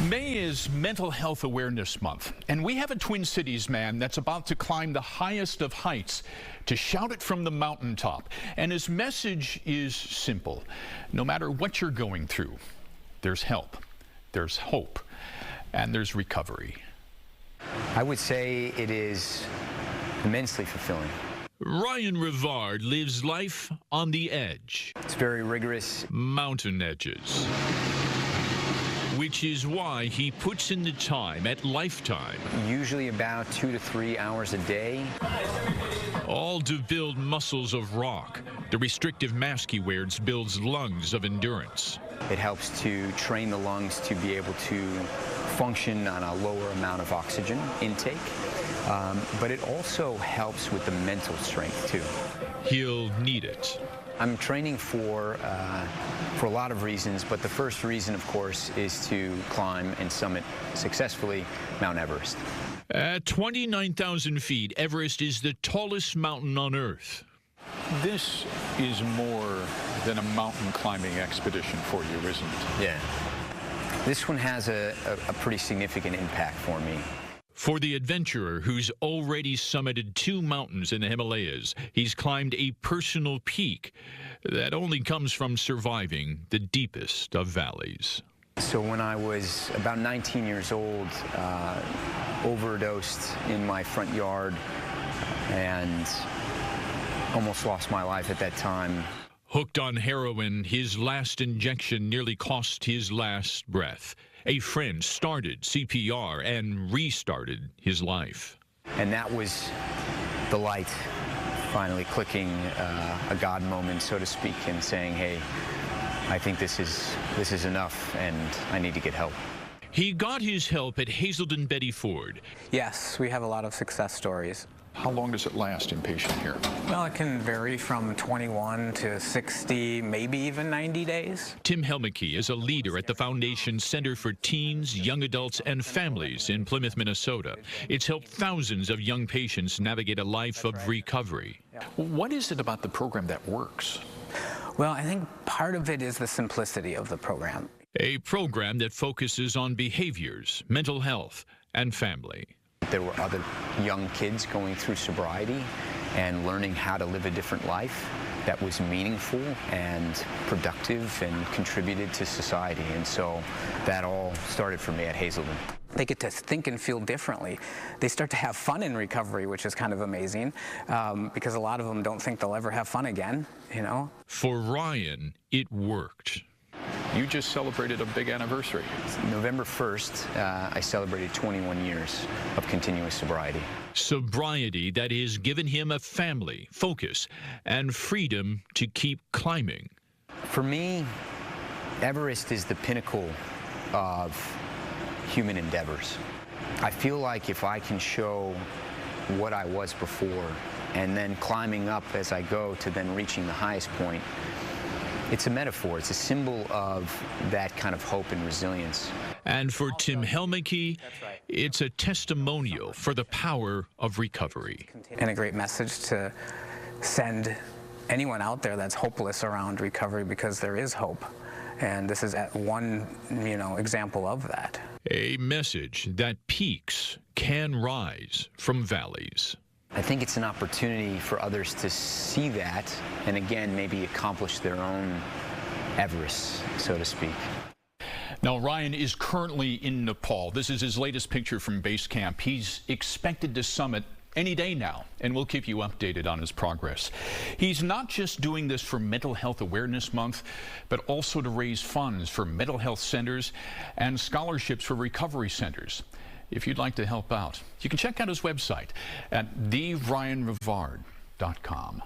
May is Mental Health Awareness Month, and we have a Twin Cities man that's about to climb the highest of heights to shout it from the mountaintop. And his message is simple. No matter what you're going through, there's help, there's hope, and there's recovery. I would say it is immensely fulfilling. Ryan Rivard lives life on the edge. It's very rigorous. Mountain edges. Which is why he puts in the time at Lifetime. Usually about 2 to 3 hours a day. All to build muscles of rock. The restrictive mask he wears builds lungs of endurance. It helps to train the lungs to be able to function on a lower amount of oxygen intake. But it also helps with the mental strength too. He'll need it. I'm training for a lot of reasons, but the first reason, of course, is to climb and summit successfully Mount Everest. At 29,000 feet, Everest is the tallest mountain on Earth. This is more than a mountain climbing expedition for you, isn't it? Yeah. This one has a pretty significant impact for me. For the adventurer who's already summited 2 mountains in the Himalayas, he's climbed a personal peak that only comes from surviving the deepest of valleys. So when I was about 19 years old, overdosed in my front yard and almost lost my life at that time. Hooked on heroin, his last injection nearly cost his last breath. A friend started CPR and restarted his life. And that was the light finally clicking, a God moment, so to speak, and saying, hey, I think this is enough and I need to get help. He got his help at Hazelden Betty Ford. Yes, we have a lot of success stories. How long does it last inpatient here? Well, it can vary from 21 to 60, maybe even 90 days. Tim Helmicke is a leader at the Foundation's Center for Teens, Young Adults, and Families in Plymouth, Minnesota. It's helped thousands of young patients navigate a life of recovery. What is it about the program that works? Well, I think part of it is the simplicity of the program. A program that focuses on behaviors, mental health, and family. There were other young kids going through sobriety and learning how to live a different life that was meaningful and productive and contributed to society. And so that all started for me at Hazelden. They get to think and feel differently. They start to have fun in recovery, which is kind of amazing, because a lot of them don't think they'll ever have fun again, you know? For Ryan, it worked. You just celebrated a big anniversary. November 1st, I celebrated 21 years of continuous sobriety. Sobriety that has given him a family, focus, and freedom to keep climbing. For me, Everest is the pinnacle of human endeavors. I feel like if I can show what I was before and then climbing up as I go to then reaching the highest point, it's a metaphor. It's a symbol of that kind of hope and resilience. And for Tim Helmicke, it's a testimonial for the power of recovery. And a great message to send anyone out there that's hopeless around recovery, because there is hope. And this is at one, example of that. A message that peaks can rise from valleys. I think it's an opportunity for others to see that and again maybe accomplish their own Everest, so to speak. Now, Ryan is currently in Nepal. This is his latest picture from base camp. He's expected to summit any day now, and we'll keep you updated on his progress. He's not just doing this for Mental Health Awareness Month, but also to raise funds for mental health centers and scholarships for recovery centers. If you'd like to help out, you can check out his website at theryanrivard.com.